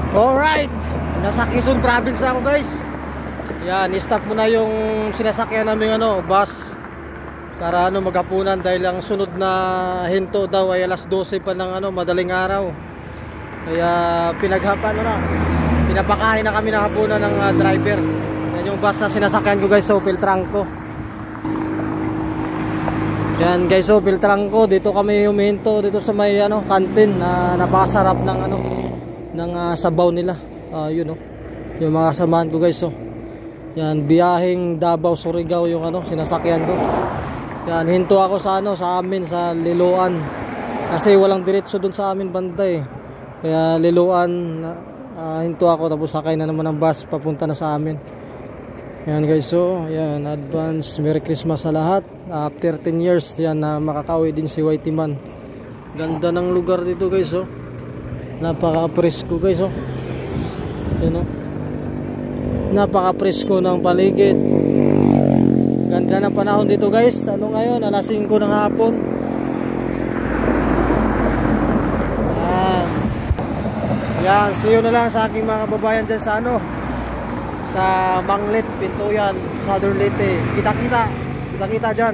Alright, nasa Quezon Province na ako guys. Yan, i-stop mo na yung sinasakyan namin bus para maghapunan dahil ang sunod na hinto daw ay alas 12 pa ng madaling araw. Kaya pinapakain na kami ng hapunan ng driver. Yan yung bus na sinasakyan ko guys, so Piltrangco. Yan guys, so Piltrangco, dito kami humihinto dito sa may kantin na napakasarap ng sabaw nila. Yun yung mga samahan ko guys. So yan, biyaheng Davao Surigao yung sinasakyan ko. Yan, hinto ako sa amin sa Liloan kasi walang diretso dun sa amin banda eh. Kaya Liloan, hinto ako tapos sakay na naman ng bus papunta na sa amin. Yan guys, so yan, advance Merry Christmas sa lahat. After 10 years yan na makakauwi din si Whitey Man. Ganda ng lugar dito guys. So napaka-presko guys. Yan napaka-presko ng paligid. Ganda ng panahon dito guys. Ngayon, alas 5 ng hapon. Yan, see you na lang sa aking mga kababayan dyan sa sa Manglit, Pintuyan, Southern Leyte. Kita-kita dyan.